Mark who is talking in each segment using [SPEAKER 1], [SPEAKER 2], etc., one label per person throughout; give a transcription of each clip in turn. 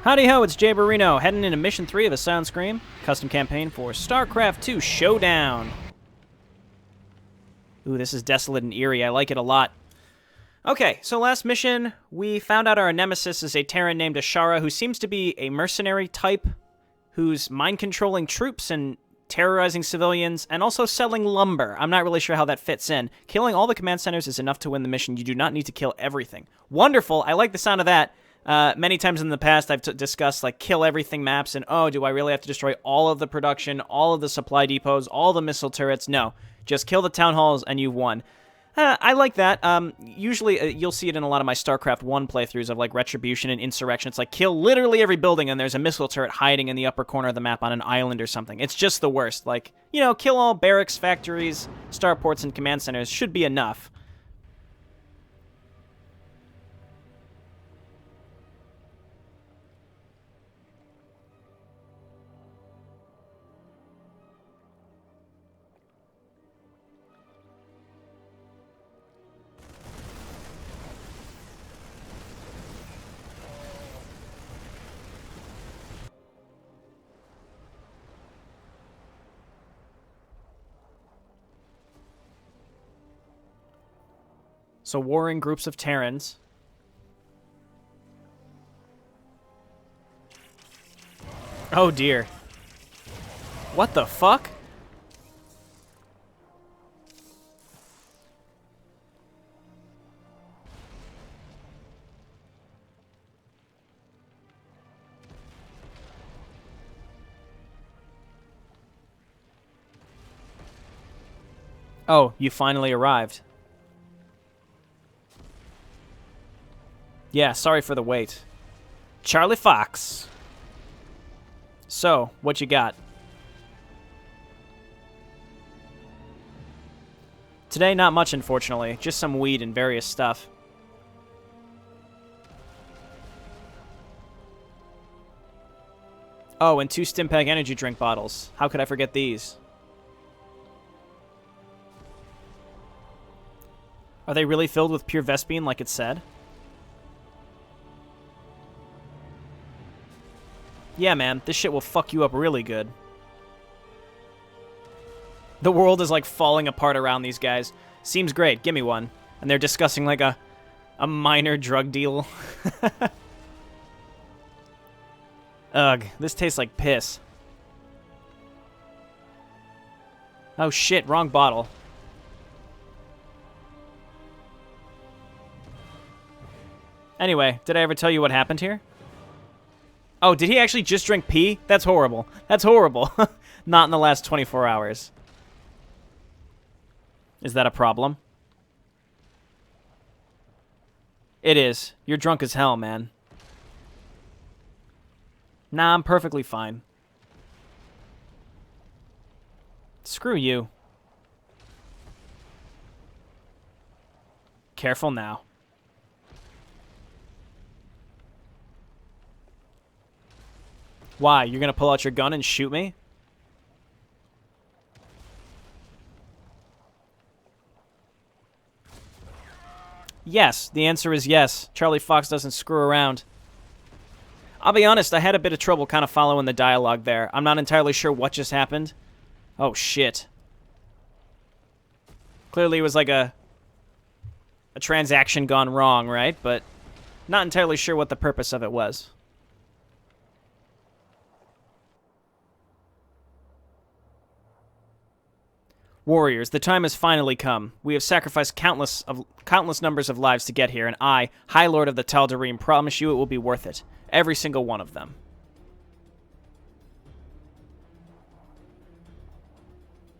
[SPEAKER 1] Howdy ho, it's Jayborino, heading into Mission 3 of the Sound Scream, custom campaign for Starcraft 2 Showdown. Ooh, this is desolate and eerie. I like it a lot. Okay, so last mission, we found out our nemesis is a Terran named Ashara who seems to be a mercenary type who's mind-controlling troops and terrorizing civilians and also selling lumber. I'm not really sure how that fits in. Killing all the command centers is enough to win the mission. You do not need to kill everything. Wonderful. I like the sound of that. Many times in the past, I've discussed, like, kill everything maps, and, oh, do I really have to destroy all of the production, all of the supply depots, all the missile turrets? No. Just kill the town halls, and you've won. I like that. Usually, you'll see it in a lot of my StarCraft 1 playthroughs of, like, Retribution and Insurrection. It's like, kill literally every building, and there's a missile turret hiding in the upper corner of the map on an island or something. It's just the worst. Like, you know, kill all barracks, factories, starports, and command centers should be enough. So warring groups of Terrans. Oh dear. What the fuck? Oh, you finally arrived. Yeah, sorry for the wait. Charlie Fox. So, what you got? Today, not much, unfortunately. Just some weed and various stuff. Oh, and 2 Stimpeg energy drink bottles. How could I forget these? Are they really filled with pure Vespene like it said? Yeah, man, this shit will fuck you up really good. The world is, like, falling apart around these guys. Seems great, give me one. And they're discussing, like, a minor drug deal. Ugh, this tastes like piss. Oh shit, wrong bottle. Anyway, did I ever tell you what happened here? Oh, did he actually just drink pee? That's horrible. That's horrible. Not in the last 24 hours. Is that a problem? It is. You're drunk as hell, man. Nah, I'm perfectly fine. Screw you. Careful now. Why? You're gonna pull out your gun and shoot me? Yes, the answer is yes. Charlie Fox doesn't screw around. I'll be honest, I had a bit of trouble kind of following the dialogue there. I'm not entirely sure what just happened. Oh, shit. Clearly it was like a transaction gone wrong, right? But not entirely sure what the purpose of it was. Warriors, the time has finally come. We have sacrificed countless numbers of lives to get here, and I, Highlord of the Tal'Darim, promise you it will be worth it. Every single one of them.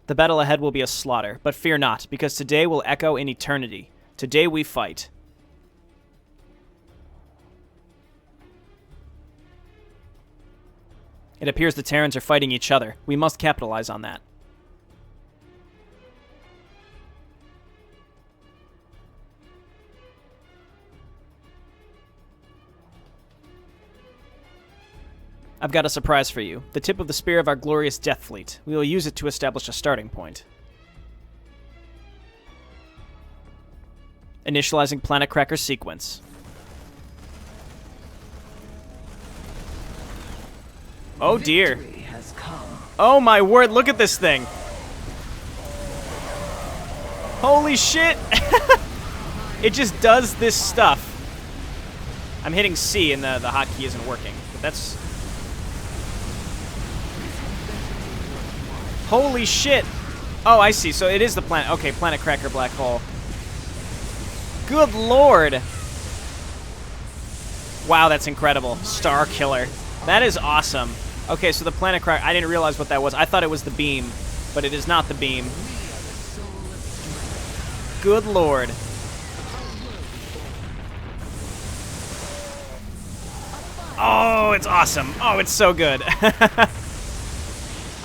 [SPEAKER 1] The battle ahead will be a slaughter, but fear not, because today will echo in eternity. Today we fight. It appears the Terrans are fighting each other. We must capitalize on that. I've got a surprise for you. The tip of the spear of our glorious death fleet. We will use it to establish a starting point. Initializing planet cracker sequence. Oh, dear. Oh, my word. Look at this thing. Holy shit. It just does this stuff. I'm hitting C and the hotkey isn't working. But that's... Holy shit. Oh, I see. So it is the planet. Okay, Planet Cracker Black Hole. Good lord. Wow, that's incredible. Star Killer. That is awesome. Okay, so the Planet Cracker... I didn't realize what that was. I thought it was the beam, but it is not the beam. Good lord. Oh, it's awesome. Oh, it's so good.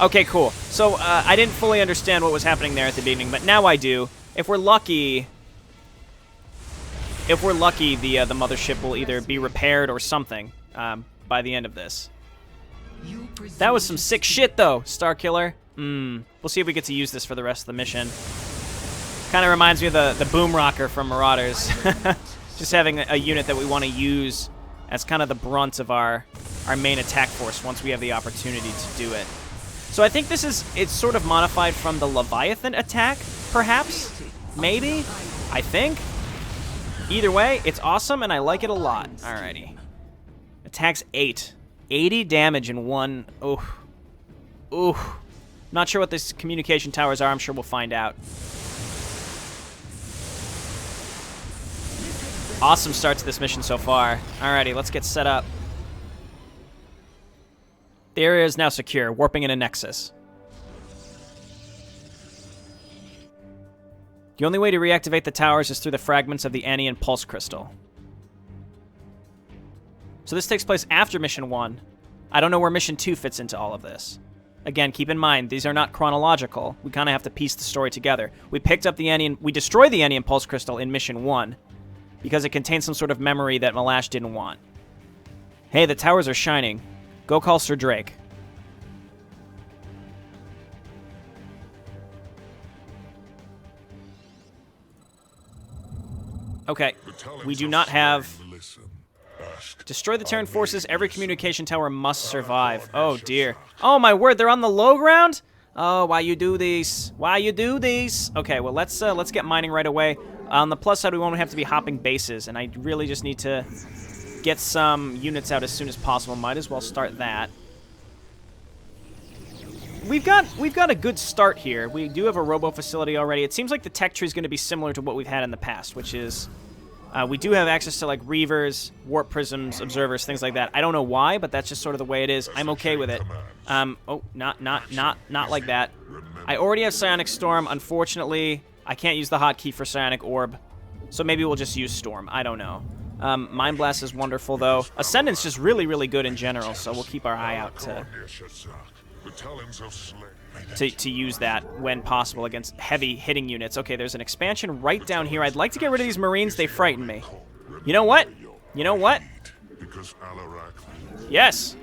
[SPEAKER 1] Okay, cool. So, I didn't fully understand what was happening there at the beginning, but now I do. If we're lucky, the mothership will either be repaired or something by the end of this. That was some sick shit, though, Starkiller. We'll see if we get to use this for the rest of the mission. Kind of reminds me of the boom rocker from Marauders. Just having a unit that we want to use as kind of the brunt of our main attack force once we have the opportunity to do it. So I think it's sort of modified from the Leviathan attack, perhaps? Maybe? I think? Either way, it's awesome and I like it a lot. Alrighty. Attacks 8. 80 damage in one. Ooh. Ooh. Not sure what these communication towers are. I'm sure we'll find out. Awesome start to this mission so far. Alrighty, let's get set up. The area is now secure, warping in a nexus. The only way to reactivate the towers is through the fragments of the Anian Pulse Crystal. So this takes place after Mission 1. I don't know where Mission 2 fits into all of this. Again, keep in mind, these are not chronological. We kind of have to piece the story together. We destroyed the Anian Pulse Crystal in Mission 1 because it contains some sort of memory that Ma'lash didn't want. Hey, the towers are shining. Go call Sir Drake. Okay, we do not have... Destroy the Terran forces. Every communication tower must survive. Oh, dear. Oh, my word, they're on the low ground? Oh, why you do these? Why you do these? Okay, well, let's get mining right away. On the plus side, we won't have to be hopping bases, and I really just need to get some units out as soon as possible. Might as well start that. We've got a good start here. We do have a robo facility already. It seems like the tech tree is going to be similar to what we've had in the past, which is we do have access to like reavers, warp prisms, observers, things like that. I don't know why, but that's just sort of the way it is. I'm okay with it. Oh, not like that. I already have Psionic Storm. Unfortunately, I can't use the hotkey for Psionic Orb, so maybe we'll just use Storm. I don't know. Mind Blast is wonderful though. Ascendant's just really, really good in general, so we'll keep our eye out to use that when possible against heavy hitting units. Okay, there's an expansion right down here. I'd like to get rid of these Marines. They frighten me. You know what? You know what? Yes.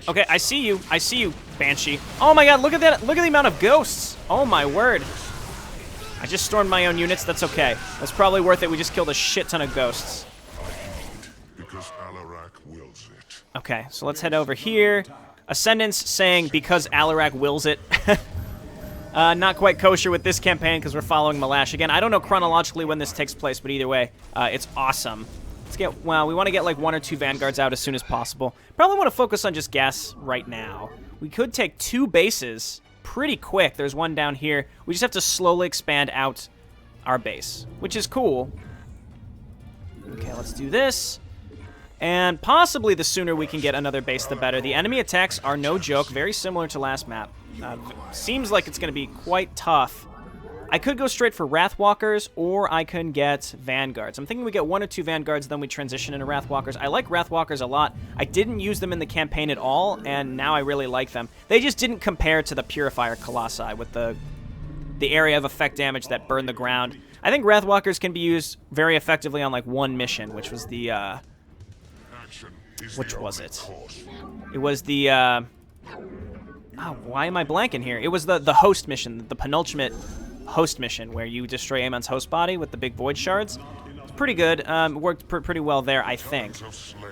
[SPEAKER 1] Okay, I see you. I see you, Banshee. Oh my god, look at that. Look at the amount of ghosts. Oh my word. I just stormed my own units. That's okay. That's probably worth it. We just killed a shit ton of ghosts. Okay, so let's head over here. Ascendance saying because Alarak wills it. Not quite kosher with this campaign because we're following Ma'lash. Again, I don't know chronologically when this takes place, but either way, it's awesome. Let's get, well, we want to get like 1 or 2 vanguards out as soon as possible. Probably want to focus on just gas right now. We could take 2 bases pretty quick. There's one down here. We just have to slowly expand out our base, which is cool. Okay, let's do this. And possibly the sooner we can get another base, the better. The enemy attacks are no joke, very similar to last map. Seems like it's going to be quite tough. I could go straight for Wrathwalkers, or I can get Vanguards. I'm thinking we get 1 or 2 Vanguards, then we transition into Wrathwalkers. I like Wrathwalkers a lot. I didn't use them in the campaign at all, and now I really like them. They just didn't compare to the Purifier Colossi with the area of effect damage that burned the ground. I think Wrathwalkers can be used very effectively on like 1 mission, which was the... which was it? It was the, oh, why am I blanking here? It was the host mission, the penultimate host mission, where you destroy Amon's host body with the big void shards. It's pretty good. Worked pretty well there, I think.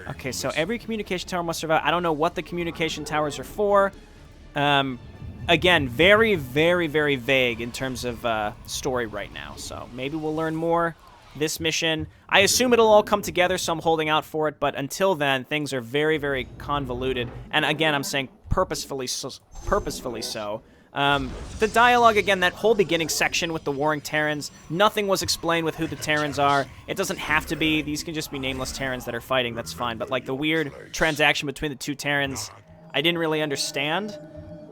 [SPEAKER 1] Okay, so every communication tower must survive. I don't know what the communication towers are for. Again, very, very, very vague in terms of story right now. So maybe we'll learn more this mission. I assume it'll all come together, so I'm holding out for it. But until then, things are very, very convoluted. And again, I'm saying purposefully so. The dialogue, again, that whole beginning section with the warring Terrans, nothing was explained with who the Terrans are. It doesn't have to be. These can just be nameless Terrans that are fighting. That's fine. But, like, the weird transaction between the two Terrans, I didn't really understand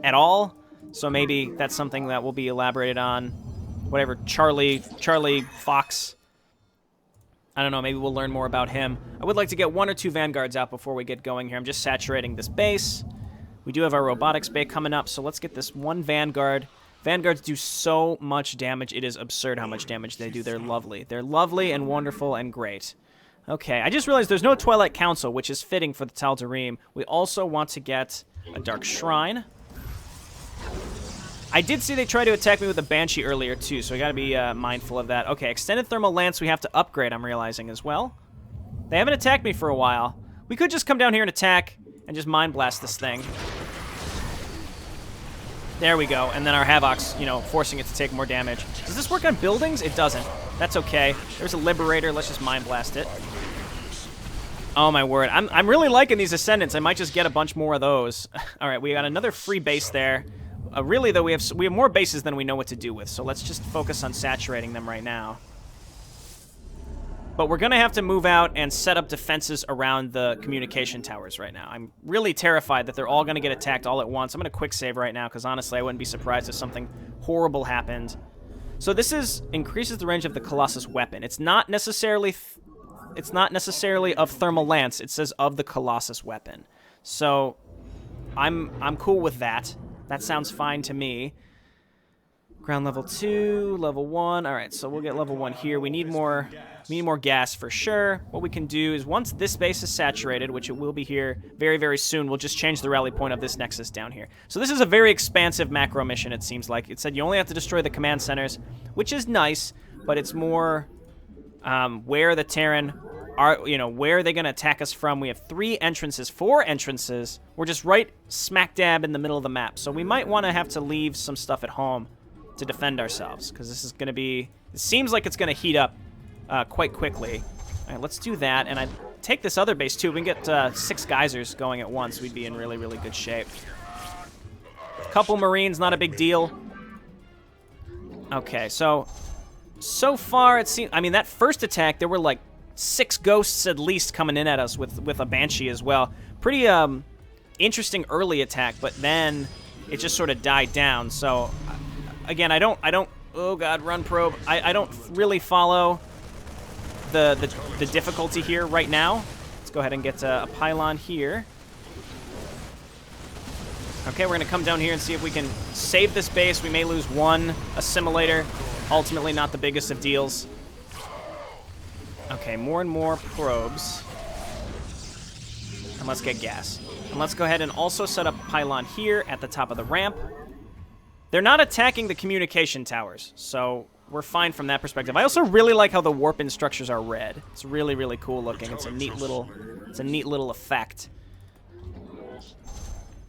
[SPEAKER 1] at all. So maybe that's something that will be elaborated on. Whatever, Charlie Fox. I don't know, maybe we'll learn more about him. I would like to get 1 or 2 Vanguards out before we get going here. I'm just saturating this base. We do have our robotics bay coming up, so let's get this 1 Vanguard. Vanguards do so much damage. It is absurd how much damage they do. They're lovely. They're lovely and wonderful and great. Okay, I just realized there's no Twilight Council, which is fitting for the Tal'Darim. We also want to get a Dark Shrine. I did see they tried to attack me with a Banshee earlier, too, so I gotta be mindful of that. Okay, Extended Thermal Lance we have to upgrade, I'm realizing, as well. They haven't attacked me for a while. We could just come down here and attack and just Mind Blast this thing. There we go, and then our Havoc's, you know, forcing it to take more damage. Does this work on buildings? It doesn't. That's okay. There's a Liberator. Let's just Mind Blast it. Oh, my word. I'm really liking these Ascendants. I might just get a bunch more of those. All right, we got another free base there. Really, though, we have more bases than we know what to do with, so let's just focus on saturating them right now. But we're going to have to move out and set up defenses around the communication towers right now. I'm really terrified that they're all going to get attacked all at once. I'm going to quick save right now, because honestly, I wouldn't be surprised if something horrible happened. So this increases the range of the Colossus weapon. It's not necessarily of Thermal Lance. It says of the Colossus weapon. So I'm cool with that. That sounds fine to me. Ground level 2, level 1. All right, so we'll get level 1 here. We need more gas for sure. What we can do is once this base is saturated, which it will be here very, very soon, we'll just change the rally point of this nexus down here. So this is a very expansive macro mission, it seems like. It said you only have to destroy the command centers, which is nice, but it's more where the Terran are, you know, where are they going to attack us from? We have 4 entrances. We're just right smack dab in the middle of the map. So we might want to have to leave some stuff at home to defend ourselves, because this is going to be, it seems like it's going to heat up quite quickly. All right, let's do that. And I take this other base, too. If we can get 6 geysers going at once, we'd be in really, really good shape. A couple Marines, not a big deal. Okay, so far it seems, I mean, that first attack, there were like 6 ghosts at least coming in at us with a Banshee as well. Pretty interesting early attack, but then it just sort of died down. So again, I don't oh god, run probe. I don't really follow the difficulty here right now. Let's go ahead and get a pylon here. Okay, we're gonna come down here and see if we can save this base. We may lose 1 assimilator. Ultimately not the biggest of deals. Okay, more and more probes. And let's get gas. And let's go ahead and also set up a pylon here at the top of the ramp. They're not attacking the communication towers, so we're fine from that perspective. I also really like how the warp-in structures are red. It's really, really cool looking. It's a neat little effect.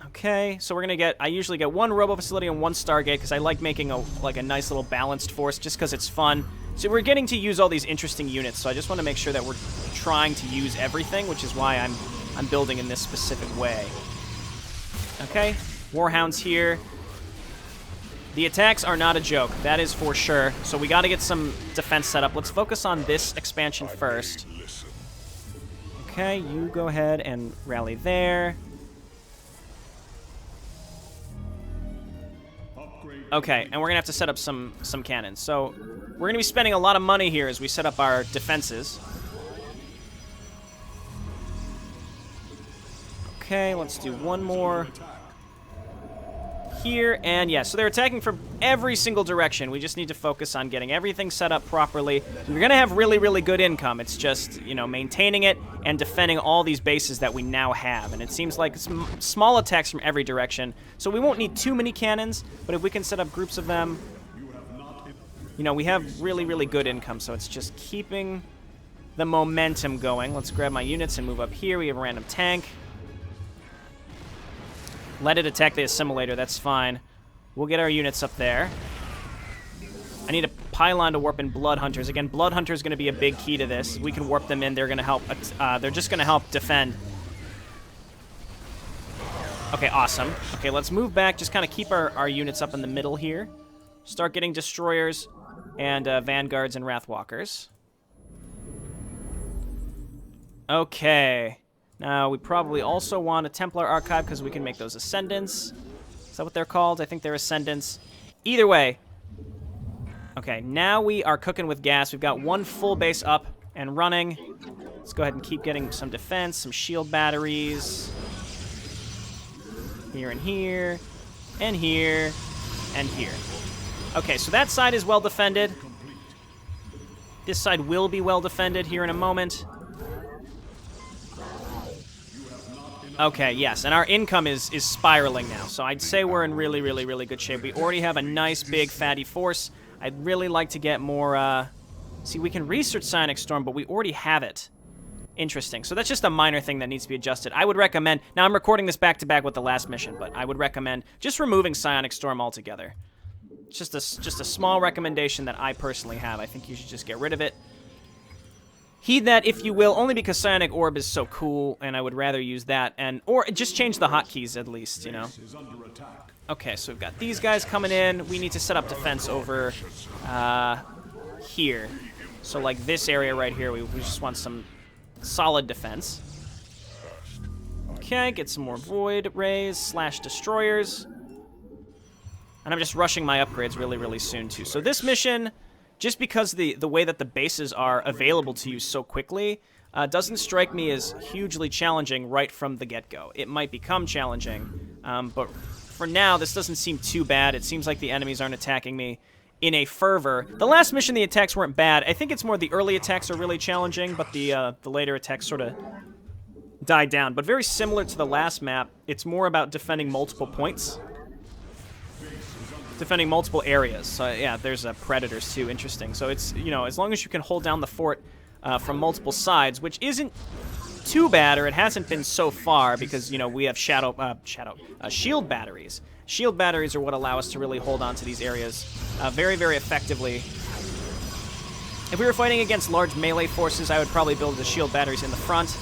[SPEAKER 1] Okay, so we're gonna get, I usually get 1 robo facility and 1 Stargate, because I like making a nice little balanced force, just because it's fun. So we're getting to use all these interesting units, so I just want to make sure that we're trying to use everything, which is why I'm building in this specific way. Okay, Warhounds here. The attacks are not a joke, that is for sure. So we got to get some defense set up. Let's focus on this expansion first. Okay, you go ahead and rally there. Okay, and we're gonna have to set up some cannons. So we're gonna be spending a lot of money here as we set up our defenses. Okay, let's do 1 more here, and yeah, so they're attacking from every single direction. We just need to focus on getting everything set up properly. We're gonna have really, really good income. It's just, you know, maintaining it and defending all these bases that we now have. And it seems like small attacks from every direction, so we won't need too many cannons, but if we can set up groups of them, you know, we have really, really good income. So it's just keeping the momentum going. Let's grab my units and move up here. We have a random tank. Let it attack the assimilator. That's fine. We'll get our units up there. I need a pylon to warp in Blood Hunters. Again, Blood Hunter is going to be a big key to this. We can warp them in. They're going to help. They're just going to help defend. Okay, awesome. Okay, let's move back. Just kind of keep our units up in the middle here. Start getting destroyers and vanguards and wrathwalkers. Okay. Now, we probably also want a Templar Archive because we can make those Ascendants. Is that what they're called? I think they're Ascendants. Either way. Okay, now we are cooking with gas. We've got one full base up and running. Let's go ahead and keep getting some defense, some shield batteries. Here and here, and here, and here. Okay, so that side is well defended. This side will be well defended here in a moment. Okay, yes, and our income is spiraling now, so I'd say we're in really, really, really good shape. We already have a nice, big, fatty force. I'd really like to get more, see, we can research Psionic Storm, but we already have it. Interesting. So that's just a minor thing that needs to be adjusted. I would recommend, now I'm recording this back-to-back with the last mission, but I would recommend just removing Psionic Storm altogether. It's just a small recommendation that I personally have. I think you should just get rid of it. Heed that, if you will, only because Psionic Orb is so cool, and I would rather use that, or just change the hotkeys at least, you know. Okay, so we've got these guys coming in. We need to set up defense over here. So like this area right here, we just want some solid defense. Okay, get some more Void Rays / Destroyers. And I'm just rushing my upgrades really, really soon, too. So this mission, just because the way that the bases are available to you so quickly, doesn't strike me as hugely challenging right from the get-go. It might become challenging, but for now, this doesn't seem too bad. It seems like the enemies aren't attacking me in a fervor. The last mission, the attacks weren't bad. I think it's more the early attacks are really challenging, but the later attacks sort of died down. But very similar to the last map, it's more about defending multiple points. Defending multiple areas. So yeah, there's predators too. Interesting. So it's, you know, as long as you can hold down the fort from multiple sides, which isn't too bad, or it hasn't been so far, because, you know, we have shield batteries. Shield batteries are what allow us to really hold on to these areas very, very effectively. If we were fighting against large melee forces, I would probably build the shield batteries in the front.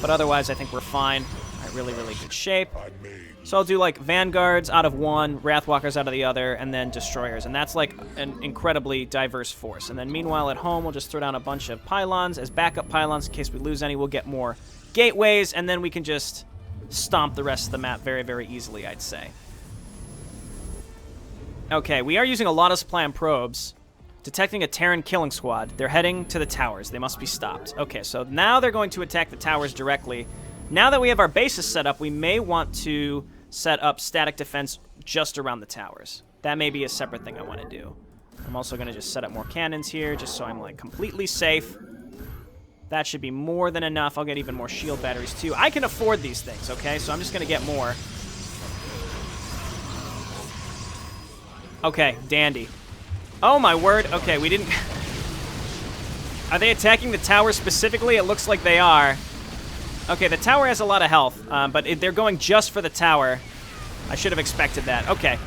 [SPEAKER 1] But otherwise, I think we're fine. All right, really, really good shape. So I'll do, like, vanguards out of one, wrathwalkers out of the other, and then destroyers. And that's, like, an incredibly diverse force. And then meanwhile at home, we'll just throw down a bunch of pylons as backup pylons in case we lose any. We'll get more gateways, and then we can just stomp the rest of the map very, very easily, I'd say. Okay, we are using a lot of supply and probes. Detecting a Terran killing squad. They're heading to the towers. They must be stopped. Okay, so now they're going to attack the towers directly. Now that we have our bases set up, we may want to set up static defense just around the towers. That may be a separate thing I want to do. I'm also going to just set up more cannons here, just so I'm, like, completely safe. That should be more than enough. I'll get even more shield batteries, too. I can afford these things, okay? So I'm just going to get more. Okay, dandy. Oh, my word. Okay, we didn't... Are they attacking the tower specifically? It looks like they are. Okay, the tower has a lot of health, but they're going just for the tower. I should have expected that. Okay.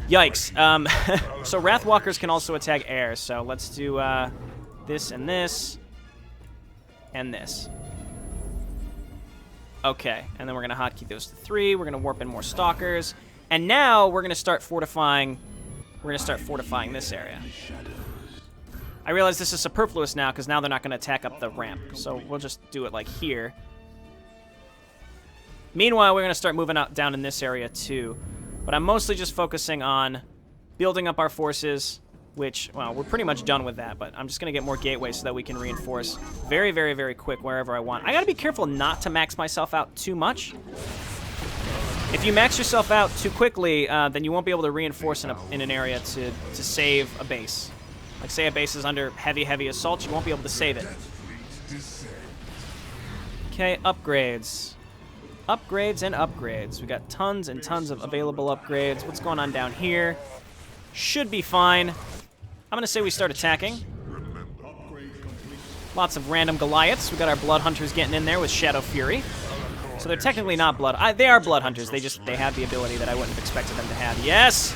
[SPEAKER 1] Yikes. So Wrathwalkers can also attack air, so let's do this and this and this. Okay, and then we're going to hotkey those to 3. We're going to warp in more Stalkers. And now we're going to start fortifying... We're going to start fortifying this area. I realize this is superfluous now, because now they're not going to attack up the ramp. So we'll just do it like here. Meanwhile, we're going to start moving out down in this area too. But I'm mostly just focusing on building up our forces, which, well, we're pretty much done with that. But I'm just going to get more gateways so that we can reinforce very, very, very quick wherever I want. I got to be careful not to max myself out too much. If you max yourself out too quickly, then you won't be able to reinforce in an area to save a base. Like, say a base is under heavy, heavy assault, you won't be able to save it. Okay, upgrades. Upgrades and upgrades. We got tons and tons of available upgrades. What's going on down here? Should be fine. I'm going to say we start attacking. Lots of random Goliaths. We got our Blood Hunters getting in there with Shadow Fury. So they're technically not Blood... they are Blood Hunters. They have the ability that I wouldn't have expected them to have. Yes!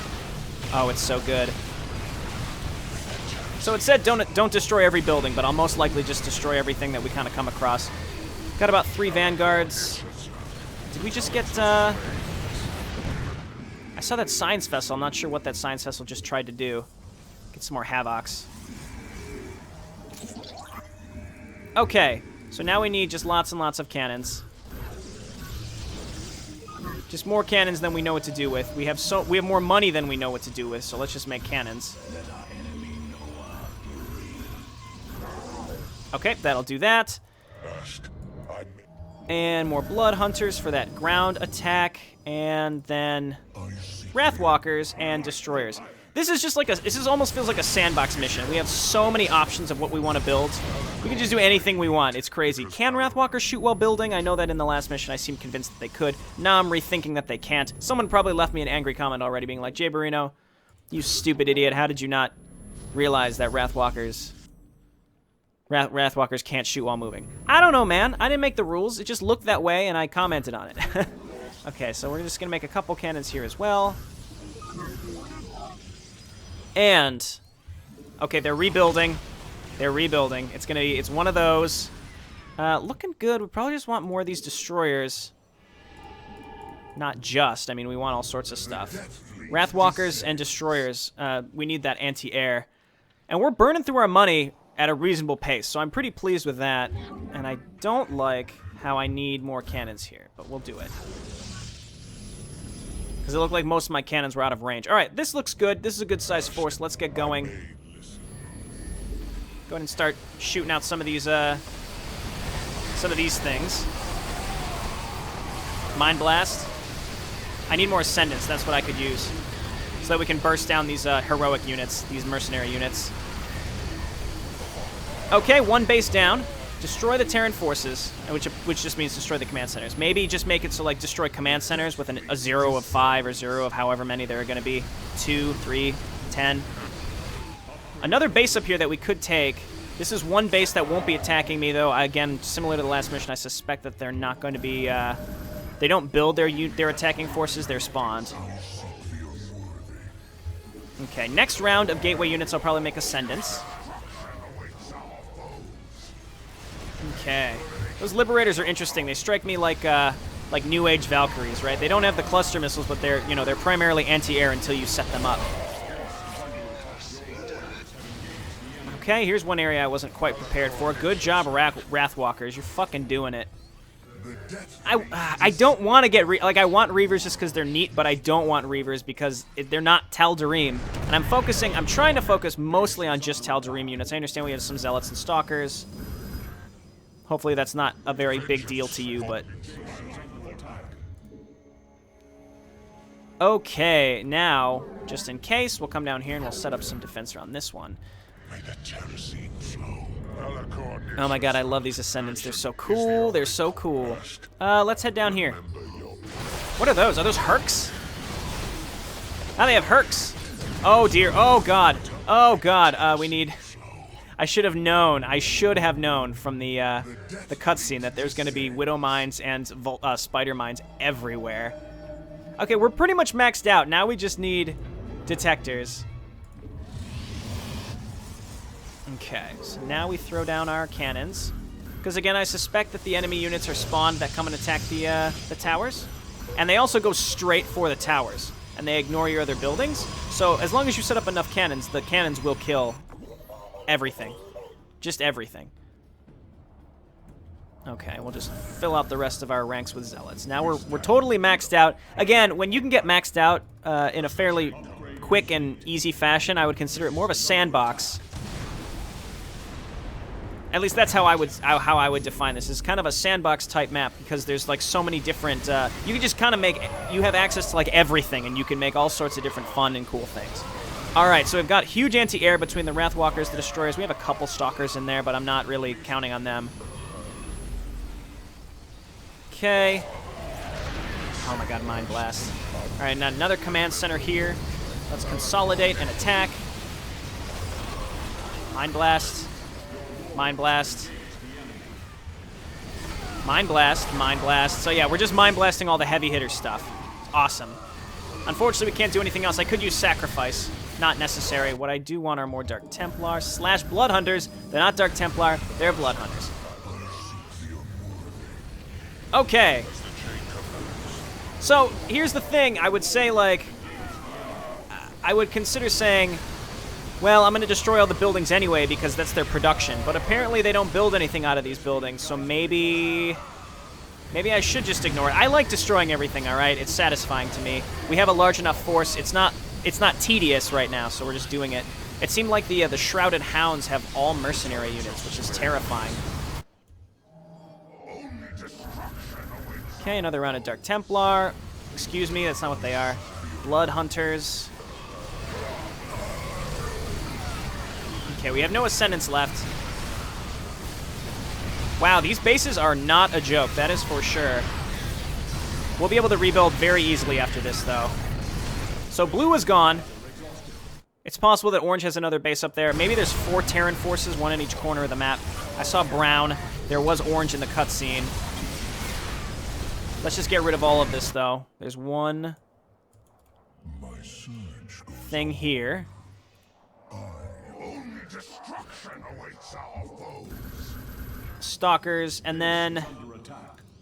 [SPEAKER 1] Oh, it's so good. So it said don't destroy every building, but I'll most likely just destroy everything that we kind of come across. Got about 3 Vanguards. Did we just get... I saw that Science Vessel. I'm not sure what that Science Vessel just tried to do. Get some more Havocs. Okay, so now we need just lots and lots of cannons. Just more cannons than we know what to do with. We have more money than we know what to do with, so let's just make cannons. Okay, that'll do that. And more Blood Hunters for that ground attack, and then Wrathwalkers and Destroyers. This is just like this almost feels like a sandbox mission. We have so many options of what we want to build. We can just do anything we want. It's crazy. Can Wrathwalkers shoot while building? I know that in the last mission I seemed convinced that they could. Now I'm rethinking that they can't. Someone probably left me an angry comment already being like, Jayborino, you stupid idiot, how did you not realize that Wrathwalkers can't shoot while moving? I don't know, man. I didn't make the rules. It just looked that way and I commented on it. Okay, so we're just going to make a couple cannons here as well. And, okay, they're rebuilding. They're rebuilding. It's one of those. Looking good. We probably just want more of these destroyers. Not just. I mean, we want all sorts of stuff. Wrathwalkers and destroyers. We need that anti-air. And we're burning through our money at a reasonable pace, so I'm pretty pleased with that. And I don't like how I need more cannons here, but we'll do it. Because it looked like most of my cannons were out of range. All right, this looks good. This is a good-sized force. Let's get going. Go ahead and start shooting out some of these things. Mind Blast. I need more Ascendants. That's what I could use. So that we can burst down these heroic units, these mercenary units. Okay, 1 base down. Destroy the Terran forces, which just means destroy the command centers. Maybe just make it so, like, destroy command centers with a 0 of 5 or 0 of however many there are going to be. 2, 3, 10. Another base up here that we could take. This is one base that won't be attacking me, though. Again, similar to the last mission, I suspect that they're not going to be... they don't build their attacking forces, they're spawned. Okay, next round of gateway units, I'll probably make Ascendants. Okay. Those Liberators are interesting. They strike me like New Age Valkyries, right? They don't have the cluster missiles, but they're primarily anti-air until you set them up. Okay, here's one area I wasn't quite prepared for. Good job, Wrathwalkers. You're fucking doing it. I don't want to get... I want Reavers just because they're neat, but I don't want Reavers because they're not Tal'Darim. And I'm trying to focus mostly on just Tal'Darim units. I understand we have some Zealots and Stalkers. Hopefully that's not a very big deal to you, but... Okay, now, just in case, we'll come down here and we'll set up some defense around this one. Oh my god, I love these Ascendants. They're so cool. They're so cool. Let's head down here. What are those? Are those Hercs? Oh, they have Hercs. Oh, dear. Oh, god. Oh, god. We need... I should have known from the cutscene that there's going to be Widow Mines and Spider Mines everywhere. Okay, we're pretty much maxed out. Now we just need detectors. Okay, so now we throw down our cannons. Because again, I suspect that the enemy units are spawned that come and attack the towers. And they also go straight for the towers. And they ignore your other buildings. So as long as you set up enough cannons, the cannons will kill everything. Just everything. Okay, we'll just fill out the rest of our ranks with Zealots. Now we're totally maxed out. Again, when you can get maxed out in a fairly quick and easy fashion, I would consider it more of a sandbox. At least that's how I would define this. It's kind of a sandbox type map because there's like so many different... you can just kind of you have access to like everything and you can make all sorts of different fun and cool things. Alright, so we've got huge anti-air between the Wrathwalkers, the Destroyers. We have a couple Stalkers in there, but I'm not really counting on them. Okay. Oh my god, Mind Blast. Alright, now another command center here. Let's consolidate and attack. Mind Blast. Mind Blast. Mind Blast, Mind Blast. So yeah, we're just Mind Blasting all the heavy hitter stuff. Awesome. Unfortunately, we can't do anything else. I could use Sacrifice. Not necessary. What I do want are more Dark Templar / Blood Hunters. They're not Dark Templar, they're Blood Hunters. Okay. So, here's the thing. I would say, like, I would consider saying, well, I'm going to destroy all the buildings anyway because that's their production. But apparently they don't build anything out of these buildings, so maybe I should just ignore it. I like destroying everything, all right? It's satisfying to me. We have a large enough force. It's not tedious right now, so we're just doing it. It seemed like the Shrouded Hounds have all mercenary units, which is terrifying. Okay, another round of Dark Templar. Excuse me, that's not what they are. Blood Hunters. Okay, we have no Ascendants left. Wow, these bases are not a joke, that is for sure. We'll be able to rebuild very easily after this, though. So blue is gone. It's possible that orange has another base up there. Maybe there's 4 Terran forces, 1 in each corner of the map. I saw brown. There was orange in the cutscene. Let's just get rid of all of this, though. There's one thing here. Stalkers, and then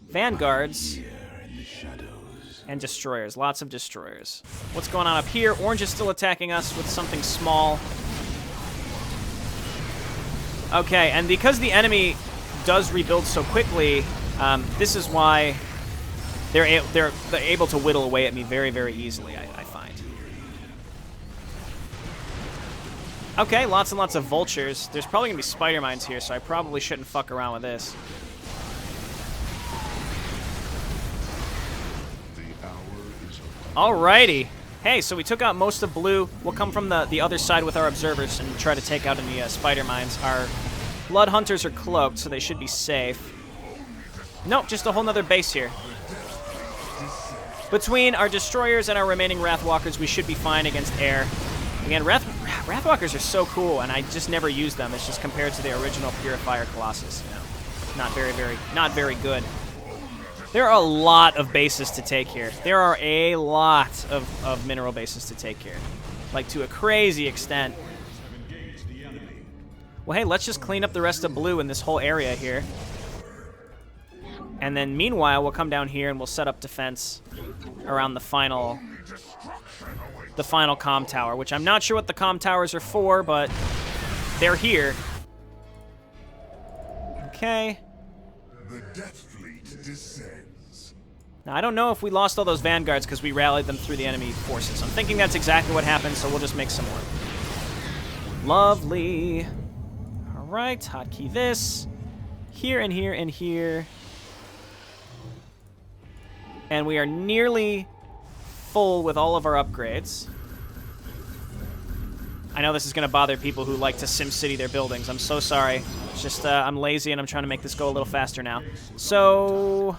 [SPEAKER 1] Vanguards and Destroyers. Lots of Destroyers. What's going on up here? Orange is still attacking us with something small. Okay, and because the enemy does rebuild so quickly, this is why they're able to whittle away at me very, very easily, I find. Okay, lots and lots of vultures. There's probably going to be spider mines here, so I probably shouldn't fuck around with this. Alrighty. Hey, so we took out most of blue. We'll come from the other side with our observers and try to take out any spider mines. Our blood hunters are cloaked, so they should be safe. Nope, just a whole nother base here. Between our destroyers and our remaining Wrathwalkers, we should be fine against air. Again, Wrathwalkers are so cool, and I just never use them. It's just compared to the original Purifier Colossus. You know, not very good. There are a lot of bases to take here. There are a lot of mineral bases to take here, like to a crazy extent. Well, hey, let's just clean up the rest of blue in this whole area here. And then meanwhile, we'll come down here and we'll set up defense around the final comm tower, which I'm not sure what the comm towers are for, but they're here. Okay.
[SPEAKER 2] The Death Fleet descends.
[SPEAKER 1] Now, I don't know if we lost all those vanguards because we rallied them through the enemy forces. I'm thinking that's exactly what happened, so we'll just make some more. Lovely. All right, hotkey this. Here and here and here. And we are nearly full with all of our upgrades. I know this is going to bother people who like to SimCity their buildings. I'm so sorry. It's just I'm lazy and I'm trying to make this go a little faster now. So,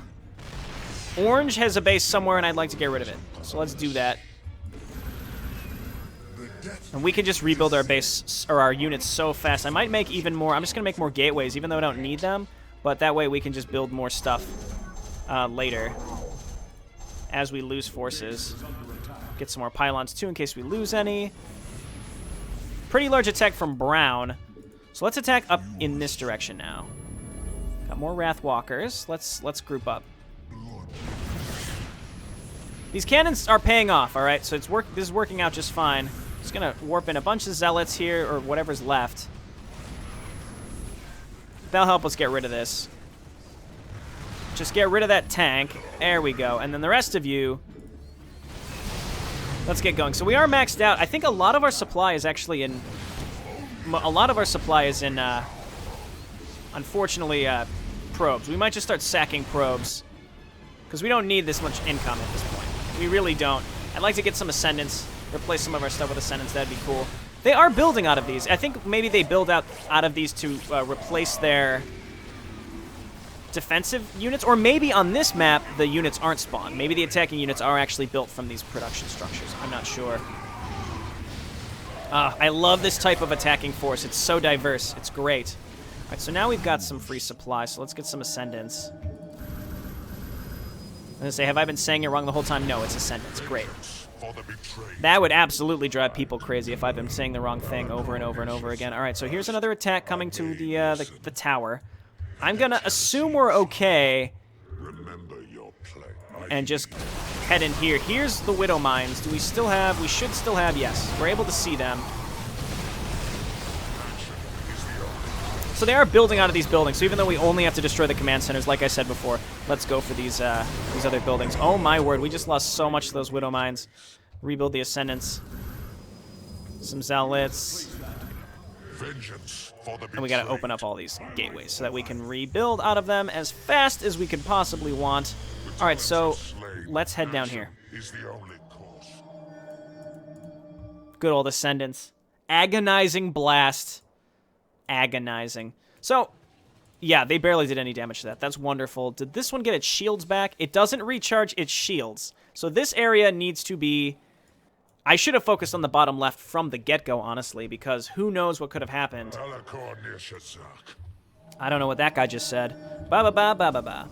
[SPEAKER 1] orange has a base somewhere and I'd like to get rid of it. So let's do that. And we can just rebuild our base, or our units so fast. I might make even more. I'm just going to make more gateways, even though I don't need them. But that way we can just build more stuff later as we lose forces. Get some more pylons too in case we lose any. Pretty large attack from brown. So let's attack up in this direction now. Got more Wrathwalkers. Let's group up. These cannons are paying off, all right? So this is working out just fine. Just gonna warp in a bunch of zealots here, or whatever's left. That'll help us get rid of this. Just get rid of that tank. There we go. And then the rest of you, let's get going. So we are maxed out. I think a lot of our supply is actually in... unfortunately, probes. We might just start sacking probes, because we don't need this much income at this point. We really don't. I'd like to get some Ascendants, replace some of our stuff with Ascendants. That'd be cool. They are building out of these. I think maybe they build out of these to replace their defensive units, or maybe on this map the units aren't spawned. Maybe the attacking units are actually built from these production structures. I'm not sure. I love this type of attacking force. It's so diverse. It's great. All right, so now we've got some free supply, so let's get some Ascendants. I was gonna say, have I been saying it wrong the whole time? No, it's Ascendants. Great. That would absolutely drive people crazy if I've been saying the wrong thing over and over and over again. All right, so here's another attack coming to the tower. I'm gonna assume we're okay and just head in here. Here's the Widow Mines. Do we still have? We should still have. Yes, we're able to see them. So they are building out of these buildings. So even though we only have to destroy the command centers, like I said before, let's go for these other buildings. Oh my word, we just lost so much to those Widow Mines. Rebuild the Ascendants. Some Zealots. And we gotta open up all these gateways so that we can rebuild out of them as fast as we could possibly want. All right, so let's head down here. Good old Ascendants. Agonizing blast. Agonizing. So, yeah, they barely did any damage to that. That's wonderful. Did this one get its shields back? It doesn't recharge its shields. So this area needs to be... I should have focused on the bottom left from the get-go, honestly, because who knows what could have happened. I don't know what that guy just said. Ba-ba-ba-ba-ba-ba.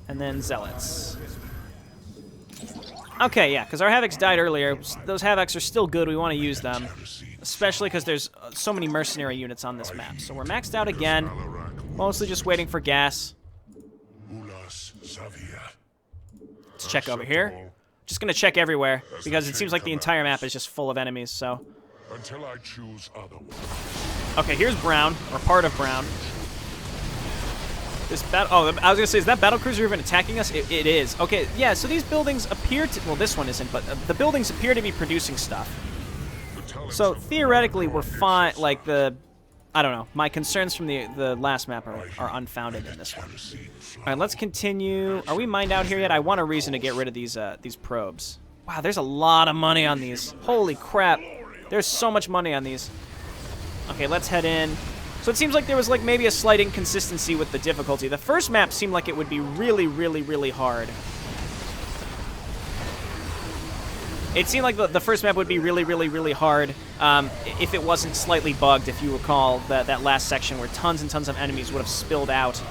[SPEAKER 1] And then Zealots. Okay, yeah, because our Havocs died earlier. Those Havocs are still good. We want to use them. Especially because there's so many mercenary units on this map. So we're maxed out again. Mostly just waiting for gas. Let's check over here. Just going to check everywhere, because it seems like the entire map is just full of enemies, so... Okay, here's Brown, or part of Brown. This I was going to say, is that battlecruiser even attacking us? It is. Okay, yeah, so these buildings appear to... Well, this one isn't, but the buildings appear to be producing stuff. So, theoretically, we're fine, like, I don't know. My concerns from the last map are unfounded in this one. All right, let's continue. Are we mined out here yet? I want a reason to get rid of these probes. Wow, there's a lot of money on these. Holy crap. There's so much money on these. Okay, let's head in. So it seems like there was, like, maybe a slight inconsistency with the difficulty. The first map seemed like it would be really, really, really hard. It seemed like the first map would be really, really, really hard if it wasn't slightly bugged, if you recall that last section where tons and tons of enemies would have spilled out.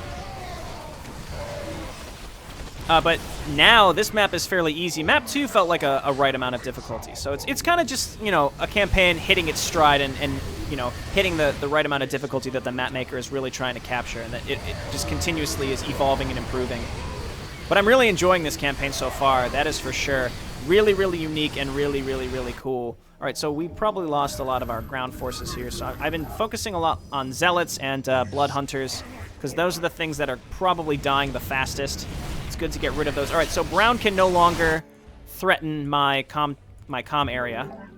[SPEAKER 1] But now this map is fairly easy. Map 2 felt like a right amount of difficulty. So it's kind of just, you know, a campaign hitting its stride and you know, hitting the right amount of difficulty that the map maker is really trying to capture, and that it just continuously is evolving and improving. But I'm really enjoying this campaign so far, that is for sure. Really, really unique and really, really, really cool. All right, so we probably lost a lot of our ground forces here. So I've been focusing a lot on Zealots and Blood Hunters, because those are the things that are probably dying the fastest. It's good to get rid of those. All right, so Brown can no longer threaten my comm area.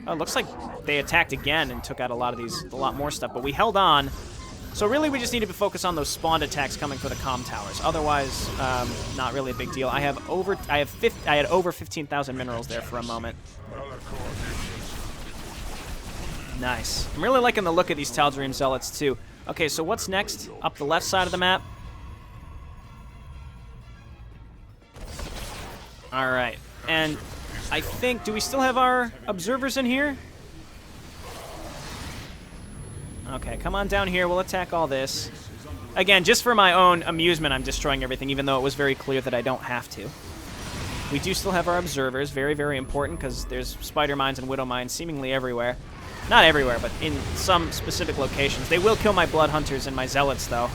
[SPEAKER 1] Oh, it looks like they attacked again and took out a lot more stuff, but we held on. So really, we just need to focus on those spawned attacks coming for the comm towers. Otherwise, not really a big deal. I had over 15,000 minerals there for a moment. Nice. I'm really liking the look of these Tal'Darim Zealots too. Okay, so what's next? Up the left side of the map. All right, and I think, do we still have our observers in here? Okay, come on down here. We'll attack all this. Again, just for my own amusement, I'm destroying everything, even though it was very clear that I don't have to. We do still have our observers. Very, very important, because there's spider mines and widow mines seemingly everywhere. Not everywhere, but in some specific locations. They will kill my blood hunters and my zealots, though.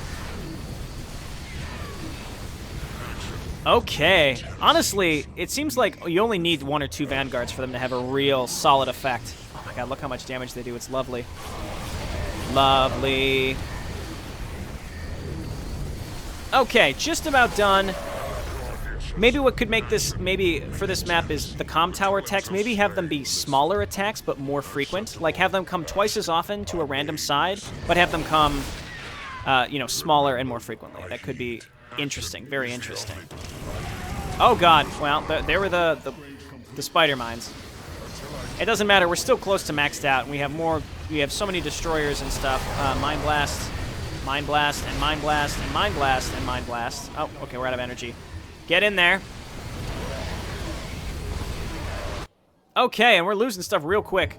[SPEAKER 1] Okay. Honestly, it seems like you only need 1 or 2 vanguards for them to have a real solid effect. Oh my god, look how much damage they do. It's lovely. Lovely. Okay, just about done. Maybe what could make this, maybe for this map, is the comm tower attacks. Maybe have them be smaller attacks, but more frequent. Like, have them come twice as often to a random side, but have them come, you know, smaller and more frequently. That could be interesting. Very interesting. Oh, God. Well, there were the spider mines. It doesn't matter. We're still close to maxed out. We have more. We have so many destroyers and stuff. Mine blast, mine blast, and mine blast, and mine blast, and mine blast. Oh, okay. We're out of energy. Get in there. Okay, and we're losing stuff real quick.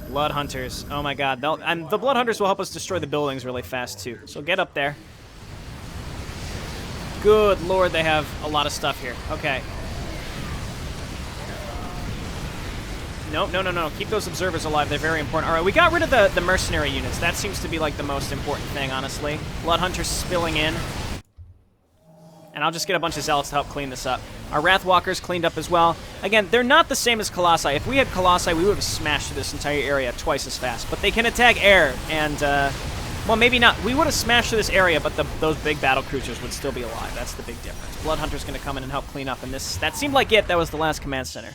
[SPEAKER 1] Blood Hunters. Oh my god. And the Blood Hunters will help us destroy the buildings really fast, too. So get up there. Good lord, they have a lot of stuff here. Okay. Nope, no. Keep those observers alive. They're very important. All right, we got rid of the mercenary units. That seems to be, like, the most important thing, honestly. Blood Hunters spilling in. And I'll just get a bunch of zealots to help clean this up. Our Wrathwalkers cleaned up as well. Again, they're not the same as Colossi. If we had Colossi, we would have smashed through this entire area twice as fast. But they can attack air, and, well, maybe not. We would have smashed through this area, but those big battle cruisers would still be alive. That's the big difference. Blood Hunter's going to come in and help clean up, and that seemed like it. That was the last command center.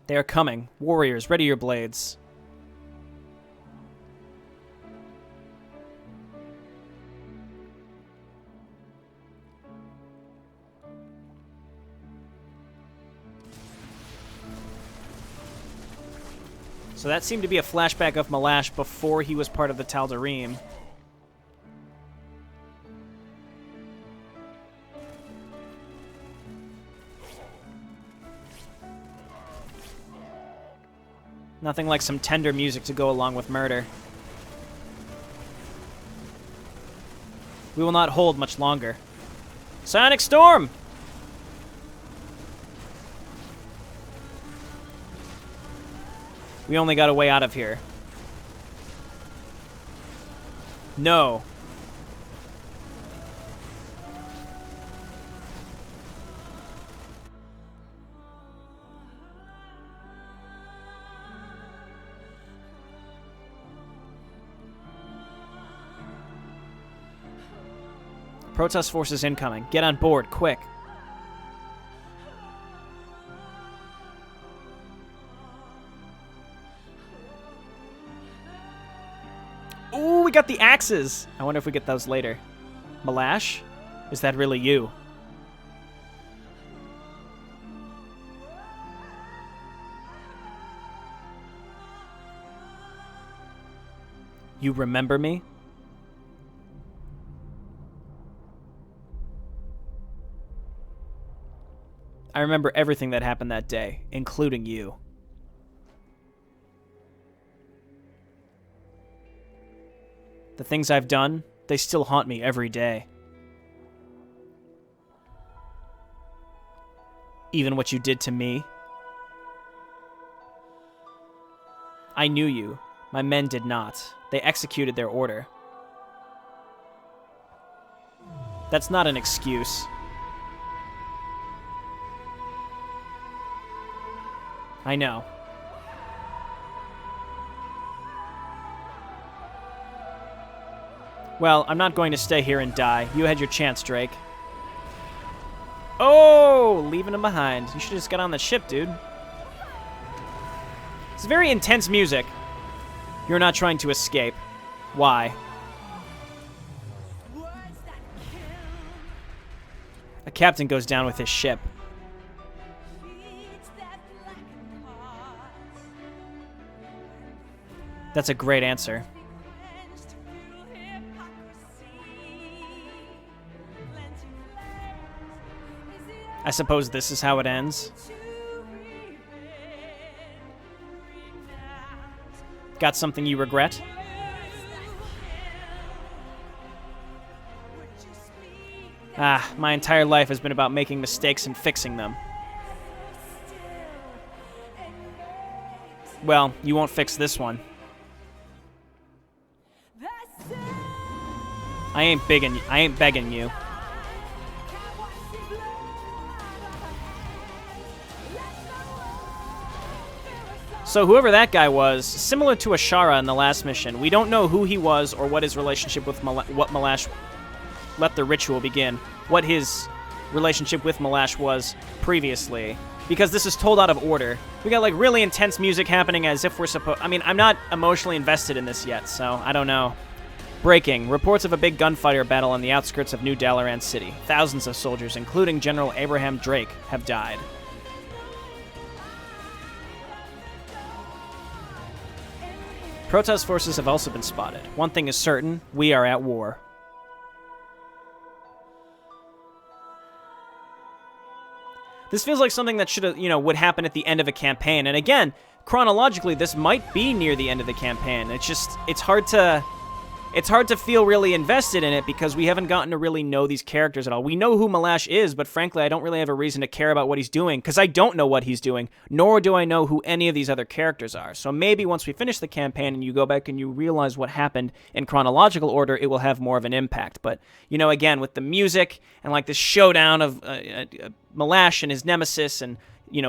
[SPEAKER 1] They are coming. Warriors, ready your blades. So that seemed to be a flashback of Ma'lash before he was part of the Tal'Darim. Nothing like some tender music to go along with murder. We will not hold much longer. Sonic Storm! We only got a way out of here. No. Protest forces incoming. Get on board, quick. Ooh, we got the axes. I wonder if we get those later. Ma'lash? Is that really you? You remember me? I remember everything that happened that day, including you. The things I've done, they still haunt me every day. Even what you did to me. I knew you. My men did not. They executed their order. That's not an excuse. I know. Well, I'm not going to stay here and die. You had your chance, Drake. Oh, leaving him behind. You should just get on the ship, dude. It's very intense music. You're not trying to escape. Why? A captain goes down with his ship. That's a great answer. I suppose this is how it ends. Got something you regret? Ah, my entire life has been about making mistakes and fixing them. Well, you won't fix this one. I ain't begging you. So whoever that guy was, similar to Ashara in the last mission, we don't know who he was or what his relationship with what Ma'lash let the ritual begin. What his relationship with Ma'lash was previously, because this is told out of order. We got like really intense music happening as if we're supposed. I mean, I'm not emotionally invested in this yet, so I don't know. Breaking. Reports of a big gunfighter battle on the outskirts of New Dalaran City. Thousands of soldiers, including General Abraham Drake, have died. Protest forces have also been spotted. One thing is certain, we are at war. This feels like something that should have, would happen at the end of a campaign. And again, chronologically, this might be near the end of the campaign. It's hard to feel really invested in it because we haven't gotten to really know these characters at all. We know who Ma'lash is, but frankly, I don't really have a reason to care about what he's doing because I don't know what he's doing, nor do I know who any of these other characters are. So maybe once we finish the campaign and you go back and you realize what happened in chronological order, it will have more of an impact. But, again, with the music and like this showdown of Ma'lash and his nemesis and,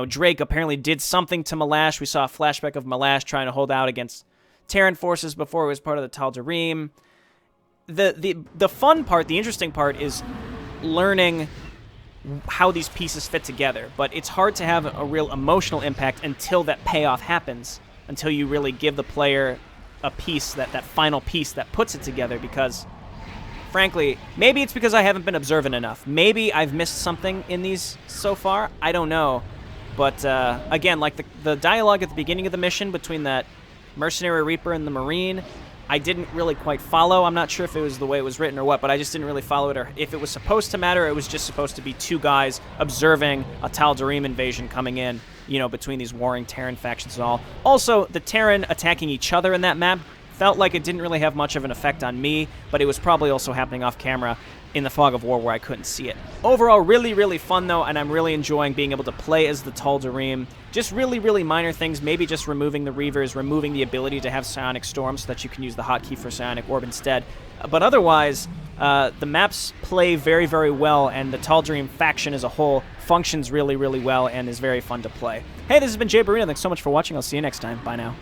[SPEAKER 1] Drake apparently did something to Ma'lash. We saw a flashback of Ma'lash trying to hold out against Terran forces before it was part of the Tal'Darim. The fun part, the interesting part, is learning how these pieces fit together. But it's hard to have a real emotional impact until that payoff happens, until you really give the player a piece, that final piece that puts it together. Because, frankly, maybe it's because I haven't been observant enough. Maybe I've missed something in these so far. I don't know. But, again, like the dialogue at the beginning of the mission between that Mercenary Reaper and the Marine, I didn't really quite follow. I'm not sure if it was the way it was written or what, but I just didn't really follow it, or if it was supposed to matter. It was just supposed to be two guys observing a Tal'Darim invasion coming in, between these warring Terran factions and all. Also, the Terran attacking each other in that map felt like it didn't really have much of an effect on me, but it was probably also happening off camera in the fog of war where I couldn't see it. Overall, really, really fun, though, and I'm really enjoying being able to play as the Tal'Darim. Just really, really minor things, maybe just removing the Reavers, removing the ability to have Psionic Storm so that you can use the hotkey for Psionic Orb instead. But otherwise, the maps play very, very well, and the Tal'Darim faction as a whole functions really, really well and is very fun to play. Hey, this has been JayborinoPlays. Thanks so much for watching. I'll see you next time. Bye now.